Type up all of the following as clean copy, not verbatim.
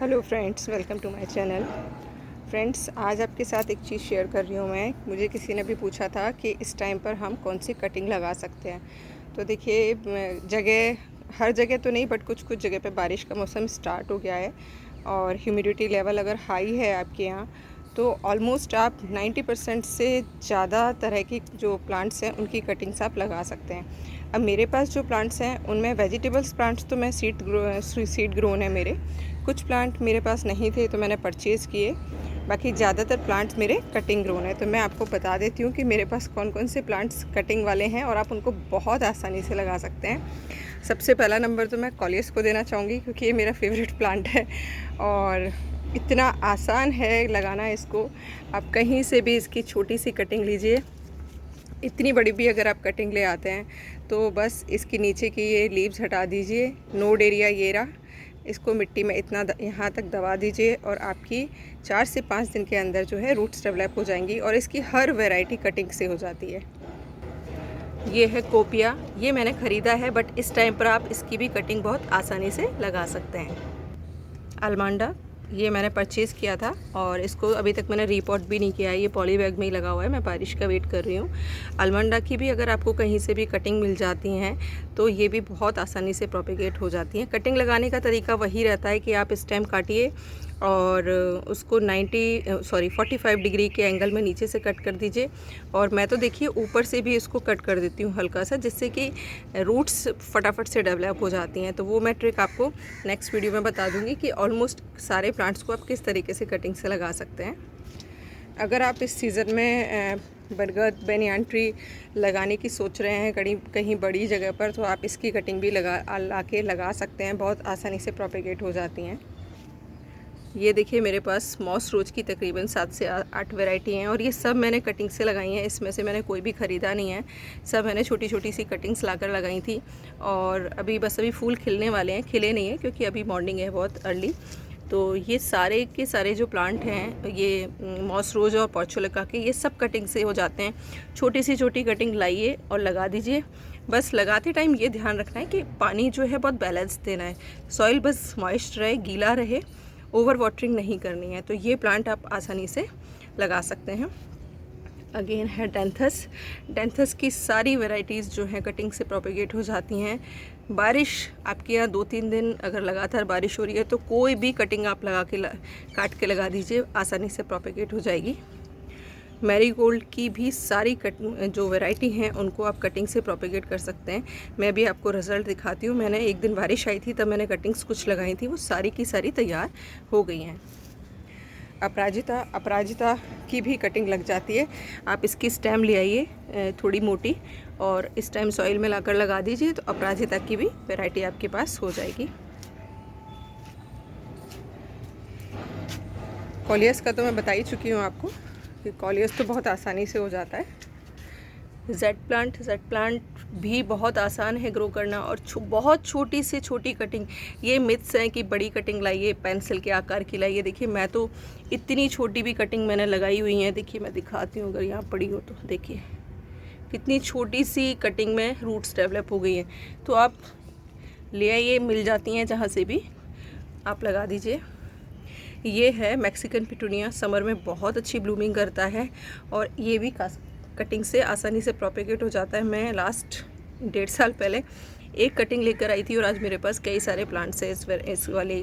Hello friends, welcome to my channel. Friends, आज आपके साथ एक चीज़ शेयर कर रही हूँ मैं। मुझे किसी ने भी पूछा था कि इस टाइम पर हम कौन सी कटिंग लगा सकते हैं। तो देखिए, हर जगह तो नहीं, बट कुछ कुछ जगह पे बारिश का मौसम स्टार्ट हो गया है और ह्यूमिडिटी लेवल अगर हाई है आपके यहाँ, तो ऑलमोस्ट आप 90% से ज़्यादा तरह की जो प्लांट्स हैं उनकी कटिंग्स आप लगा सकते हैं। अब मेरे पास जो प्लांट्स हैं उनमें वेजिटेबल्स प्लांट्स तो मैं सीड ग्रोन है मेरे। कुछ प्लांट मेरे पास नहीं थे तो मैंने परचेज़ किए। बाकी ज़्यादातर प्लांट्स मेरे कटिंग ग्रोन है। तो मैं आपको बता देती हूँ कि मेरे पास कौन कौन से प्लांट्स कटिंग वाले हैं और आप उनको बहुत आसानी से लगा सकते हैं। सबसे पहला नंबर तो मैं कॉलियस को देना चाहूँगी, क्योंकि ये मेरा फेवरेट प्लांट है और इतना आसान है लगाना इसको। आप कहीं से भी इसकी छोटी सी कटिंग लीजिए, इतनी बड़ी भी अगर आप कटिंग ले आते हैं तो बस इसके नीचे की ये लीव्स हटा दीजिए। नोड एरिया ये रहा, इसको मिट्टी में इतना यहाँ तक दबा दीजिए और आपकी 4 से 5 दिन के अंदर जो है रूट्स डेवलप हो जाएंगी और इसकी हर वैरायटी कटिंग से हो जाती है। ये है कोपिया, ये मैंने ख़रीदा है, बट इस टाइम पर आप इसकी भी कटिंग बहुत आसानी से लगा सकते हैं। अलमांडा, ये मैंने परचेज़ किया था और इसको अभी तक मैंने रीपॉट भी नहीं किया है। ये पॉली बैग में ही लगा हुआ है, मैं बारिश का वेट कर रही हूँ। अलमंडा की भी अगर आपको कहीं से भी कटिंग मिल जाती हैं तो ये भी बहुत आसानी से प्रोपेगेट हो जाती हैं। कटिंग लगाने का तरीका वही रहता है कि आप स्टेम काटिए और उसको 45 डिग्री के एंगल में नीचे से कट कर दीजिए। और मैं तो देखिए ऊपर से भी इसको कट कर देती हूँ हल्का सा, जिससे कि रूट्स फटाफट से डेवलप हो जाती हैं। तो वो मैं ट्रिक आपको नेक्स्ट वीडियो में बता दूँगी कि ऑलमोस्ट सारे प्लांट्स को आप किस तरीके से कटिंग से लगा सकते हैं। अगर आप इस सीज़न में बरगद बेनियान ट्री लगाने की सोच रहे हैं कहीं बड़ी जगह पर, तो आप इसकी कटिंग भी लगा सकते हैं। बहुत आसानी से प्रोपेगेट हो जाती हैं। ये देखिए, मेरे पास मॉस रोज की तकरीबन 7 से 8 वैरायटी हैं और ये सब मैंने कटिंग से लगाई हैं। इसमें से मैंने कोई भी ख़रीदा नहीं है, सब मैंने छोटी छोटी सी कटिंग्स लाकर लगाई थी। और अभी फूल खिलने वाले हैं, खिले नहीं हैं क्योंकि अभी मॉर्निंग है बहुत अर्ली। तो ये सारे के सारे जो प्लांट हैं, ये मॉस रोज और पोर्चुलिका के, ये सब कटिंग से हो जाते हैं। छोटी सी छोटी कटिंग लाइए और लगा दीजिए। बस लगाते टाइम ये ध्यान रखना है कि पानी जो है बहुत बैलेंस देना है, सॉइल बस मॉइस्ट रहे, गीला रहे, ओवर वाटरिंग नहीं करनी है। तो ये प्लांट आप आसानी से लगा सकते हैं। अगेन है डेंथस की सारी वैरायटीज़ जो हैं कटिंग से प्रोपेगेट हो जाती हैं। बारिश आपके यहाँ 2-3 दिन अगर लगातार बारिश हो रही है तो कोई भी कटिंग आप काट के लगा दीजिए, आसानी से प्रोपेगेट हो जाएगी। मैरीगोल्ड की भी सारी जो वैरायटी हैं उनको आप कटिंग से प्रोपेगेट कर सकते हैं। मैं भी आपको रिज़ल्ट दिखाती हूँ। मैंने एक दिन बारिश आई थी तब मैंने कटिंग्स कुछ लगाई थी, वो सारी की सारी तैयार हो गई हैं। अपराजिता की भी कटिंग लग जाती है। आप इसकी स्टेम ले आइए थोड़ी मोटी और इस टाइम सॉइल में लाकर लगा दीजिए, तो अपराजिता की भी वैरायटी आपके पास हो जाएगी। कॉलियस का तो मैं बता ही चुकी हूँ आपको कि कॉलियस तो बहुत आसानी से हो जाता है। जेड प्लांट भी बहुत आसान है ग्रो करना और बहुत छोटी से छोटी कटिंग। ये मिथ्स हैं कि बड़ी कटिंग लाइए, पेंसिल के आकार की लाइए। देखिए, मैं तो इतनी छोटी भी कटिंग मैंने लगाई हुई है। देखिए, मैं दिखाती हूँ, अगर यहाँ पड़ी हो तो देखिए कितनी छोटी सी कटिंग में रूट्स डेवलप हो गई हैं। तो आप ले आइए, मिल जाती हैं जहाँ से भी, आप लगा दीजिए। ये है मैक्सिकन पिटूनिया, समर में बहुत अच्छी ब्लूमिंग करता है और ये भी कटिंग से आसानी से प्रोपेगेट हो जाता है। मैं लास्ट 1.5 साल पहले एक कटिंग लेकर आई थी और आज मेरे पास कई सारे प्लांट्स हैं इस वाले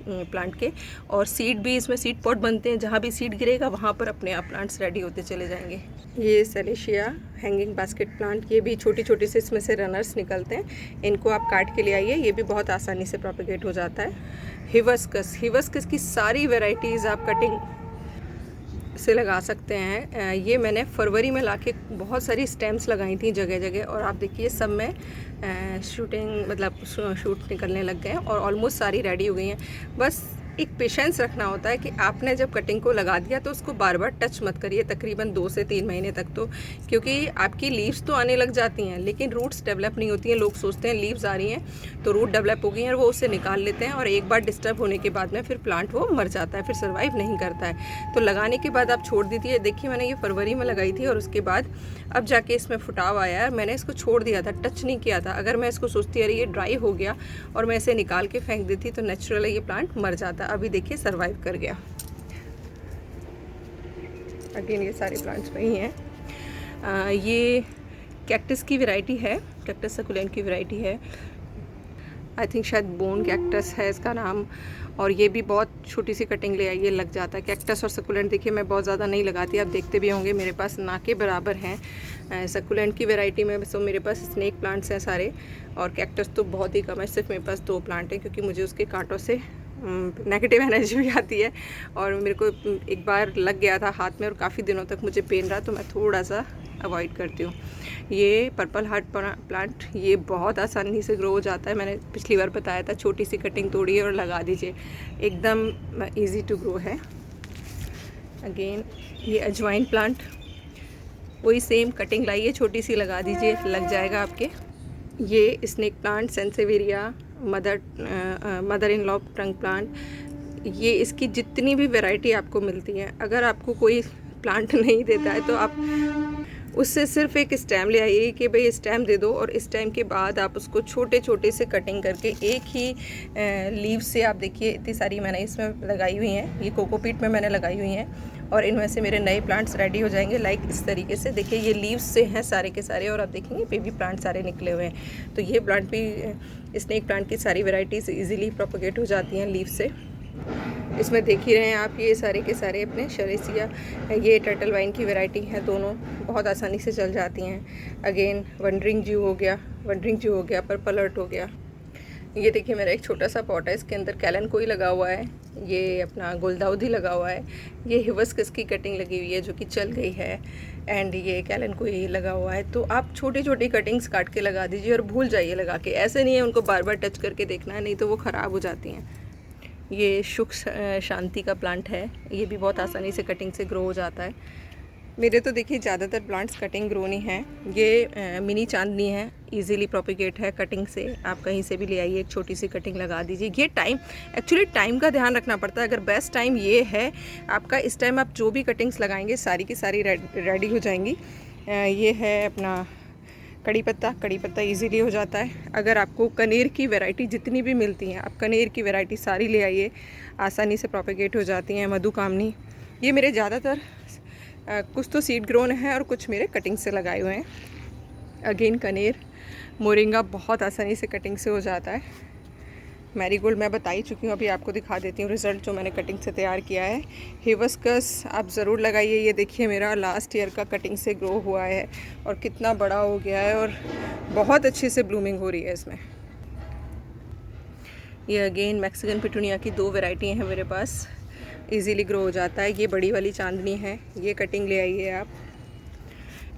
प्लांट के। और सीड भी, इसमें सीड पॉट बनते हैं, जहाँ भी सीड गिरेगा वहाँ पर अपने आप प्लांट्स रेडी होते चले जाएंगे। ये सेलेशिया हैंगिंग बास्केट प्लांट, ये भी छोटी छोटी से इसमें से रनर्स निकलते हैं, इनको आप काट के ले आइए, ये भी बहुत आसानी से प्रोपेगेट हो जाता है। हिबिस्कस की सारी वेराइटीज़ आप कटिंग से लगा सकते हैं। ये मैंने फरवरी में लाके बहुत सारी स्टेम्स लगाई थी जगह जगह, और आप देखिए सब में शूट निकलने लग गए हैं और ऑलमोस्ट सारी रेडी हो गई हैं। बस एक पेशेंस रखना होता है कि आपने जब कटिंग को लगा दिया तो उसको बार बार टच मत करिए, तकरीबन 2 से 3 महीने तक, तो क्योंकि आपकी लीव्स तो आने लग जाती हैं लेकिन रूट्स डेवलप नहीं होती हैं। लोग सोचते हैं लीव्स आ रही हैं तो रूट डेवलप हो गई हैं और वो उसे निकाल लेते हैं और एक बार डिस्टर्ब होने के बाद में फिर प्लांट वो मर जाता है, फिर सर्वाइव नहीं करता है। तो लगाने के बाद आप छोड़ दीजिए। देखिए, मैंने ये फरवरी में लगाई थी और उसके बाद अब जाके इसमें फुटाव आया है। मैंने इसको छोड़ दिया था, टच नहीं किया था। अगर मैं इसको सोचती अरे ये ड्राई हो गया और मैं इसे निकाल के फेंक देती तो नेचुरली ये प्लांट मर जाता था, अभी देखिए सर्वाइव कर गया। अगेन ये सारे प्लांट्स वही हैं। ये कैक्टस की वैरायटी है, कैक्टस सकुलेंट की वैरायटी है। आई थिंक शायद बोन कैक्टस है इसका नाम। और ये भी बहुत छोटी सी कटिंग ले आई, ये लग जाता है। कैक्टस और सकुलेंट देखिए मैं बहुत ज़्यादा नहीं लगाती, आप देखते भी होंगे मेरे पास ना के बराबर हैं। सकुलेंट की वैरायटी में तो मेरे पास स्नेक प्लांट्स हैं सारे, और कैक्टस तो बहुत ही कम है, सिर्फ मेरे पास 2 प्लांट हैं, क्योंकि मुझे उसके कांटों से नेगेटिव एनर्जी भी आती है। और मेरे को एक बार लग गया था हाथ में और काफ़ी दिनों तक मुझे पेन रहा, तो मैं थोड़ा सा अवॉइड करती हूँ। ये पर्पल हार्ट प्लांट, ये बहुत आसानी से ग्रो हो जाता है। मैंने पिछली बार बताया था, छोटी सी कटिंग तोड़िए और लगा दीजिए, एकदम इजी टू ग्रो है। अगेन ये अजवाइन प्लांट, वही सेम कटिंग लाइए, छोटी सी लगा दीजिए, लग जाएगा आपके। ये snake plant sansevieria, mother in law trunk plant, ये इसकी जितनी भी वैरायटी आपको मिलती है, अगर आपको कोई प्लांट नहीं देता है तो आप उससे सिर्फ एक स्टेम ले आइए कि भाई स्टेम दे दो, और स्टेम के बाद आप उसको छोटे छोटे से कटिंग करके एक ही लीव से, आप देखिए इतनी सारी मैंने इसमें लगाई हुई हैं, ये कोकोपीट में मैंने लगाई हुई हैं, और इनमें से मेरे नए प्लांट्स रेडी हो जाएंगे लाइक इस तरीके से। देखिए ये लीव्स से हैं सारे के सारे, और आप देखेंगे बेबी प्लांट सारे निकले हुए हैं। तो ये प्लांट भी, स्नेक प्लांट की सारी वेराइटीज़ ईजिली प्रोपोगेट हो जाती हैं लीव से। इसमें देख ही रहे हैं आप, ये सारे के सारे अपने शरेसिया, ये टर्टल वाइन की वैरायटी है, दोनों बहुत आसानी से चल जाती हैं। अगेन वंडरिंग जू हो गया, पर्पल हर्ट हो गया। ये देखिए मेरा एक छोटा सा पॉट है, इसके अंदर कैलन-कोई लगा हुआ है, ये अपना गुलदाउदी लगा हुआ है, ये हिबिस्कस की कटिंग लगी हुई है जो कि चल गई है, एंड ये कैलन-कोई लगा हुआ है। तो आप छोटी छोटी कटिंग्स काट के लगा दीजिए और भूल जाइए लगा के, ऐसे नहीं है उनको बार बार टच करके देखना है, नहीं तो वो ख़राब हो जाती हैं। ये सुख शांति का प्लांट है, ये भी बहुत आसानी से कटिंग से ग्रो हो जाता है। मेरे तो देखिए ज़्यादातर प्लांट्स कटिंग ग्रो नहीं हैं। ये मिनी चांदनी है, इजीली प्रोपिगेट है कटिंग से, आप कहीं से भी ले आइए, एक छोटी सी कटिंग लगा दीजिए। ये एक्चुअली टाइम का ध्यान रखना पड़ता है। अगर बेस्ट टाइम ये है आपका, इस टाइम आप जो भी कटिंग्स लगाएंगे सारी की सारी रेडी हो जाएंगी। ये है अपना कड़ी पत्ता इजीली हो जाता है। अगर आपको कनेर की वैरायटी जितनी भी मिलती हैं, आप कनेर की वैरायटी सारी ले आइए, आसानी से प्रोपिगेट हो जाती हैं। मधुकामनी, ये मेरे ज़्यादातर कुछ तो सीड ग्रोन है और कुछ मेरे कटिंग से लगाए हुए हैं। अगेन कनेर, मोरिंगा बहुत आसानी से कटिंग से हो जाता है। मैरीगोल्ड मैं बता ही चुकी हूँ, अभी आपको दिखा देती हूँ रिज़ल्ट जो मैंने कटिंग से तैयार किया है। हिबिस्कस आप ज़रूर लगाइए, ये देखिए मेरा लास्ट ईयर का कटिंग से ग्रो हुआ है और कितना बड़ा हो गया है और बहुत अच्छे से ब्लूमिंग हो रही है इसमें। ये अगेन मैक्सिकन पिटूनिया की 2 वैरायटी हैं मेरे पास, इजीली ग्रो हो जाता है। ये बड़ी वाली चांदनी है, ये कटिंग ले आइए आप।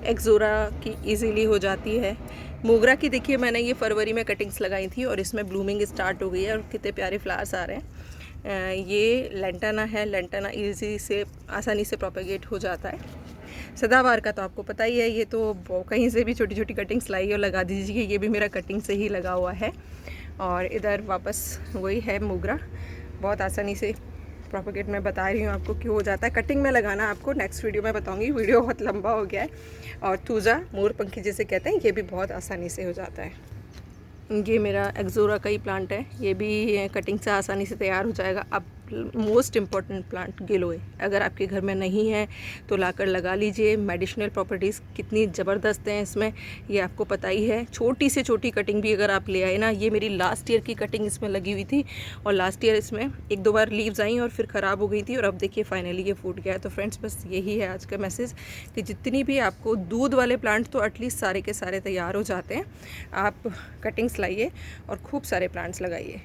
एक्सोरा की इजीली हो जाती है। मोगरा की देखिए मैंने ये फरवरी में कटिंग्स लगाई थी और इसमें ब्लूमिंग स्टार्ट हो गई है और कितने प्यारे फ्लावर्स आ रहे हैं। ये लेंटाना है, लेंटाना इजी से आसानी से प्रोपेगेट हो जाता है। सदाबहार का तो आपको पता ही है, ये तो कहीं से भी छोटी छोटी कटिंग्स लाइए और लगा दीजिए। ये भी मेरा कटिंग से ही लगा हुआ है। और इधर वापस वही है मोगरा, बहुत आसानी से प्रोपेगेट मैं बता रही हूँ आपको क्यों हो जाता है। कटिंग में लगाना आपको नेक्स्ट वीडियो में बताऊँगी, वीडियो बहुत लंबा हो गया है। और थूजा, मोरपंखी जिसे कहते हैं, ये भी बहुत आसानी से हो जाता है। ये मेरा एक्सोरा का ही प्लांट है, ये भी कटिंग से आसानी से तैयार हो जाएगा। अब मोस्ट इम्पॉर्टेंट प्लांट गिलोय, अगर आपके घर में नहीं है तो लाकर लगा लीजिए। मेडिसिनल प्रॉपर्टीज़ कितनी ज़बरदस्त हैं इसमें, ये आपको पता ही है। छोटी से छोटी कटिंग भी अगर आप ले आए ना, ये मेरी लास्ट ईयर की कटिंग इसमें लगी हुई थी और लास्ट ईयर इसमें 1-2 बार लीव्स आई और फिर ख़राब हो गई थी और अब देखिए फाइनली ये फूट गया है। तो फ्रेंड्स बस यही है आज का मैसेज कि जितनी भी आपको दूध वाले प्लांट तो एटलीस्ट सारे के सारे तैयार हो जाते हैं। आप कटिंग्स लाइए और खूब सारे प्लांट्स लगाइए।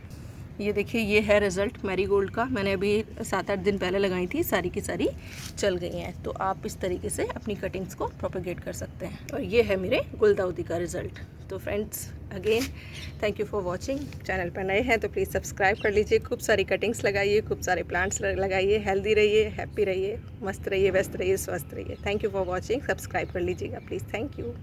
ये देखिए ये है रिज़ल्ट मैरीगोल्ड का, मैंने अभी 7-8 दिन पहले लगाई थी, सारी की सारी चल गई हैं। तो आप इस तरीके से अपनी कटिंग्स को प्रोपेगेट कर सकते हैं। और ये है मेरे गुलदाउदी का रिज़ल्ट। तो friends again thank you for watching. Channel पर नए हैं तो प्लीज़ सब्सक्राइब कर लीजिए। खूब सारी कटिंग्स लगाइए, खूब सारे प्लांट्स लगाइए, हेल्दी रहिए, हैप्पी रहिए, मस्त रहिए, व्यस्त रहिए, स्वस्थ रहिए। Thank you for watching. Subscribe कर लीजिएगा प्लीज़। Thank you.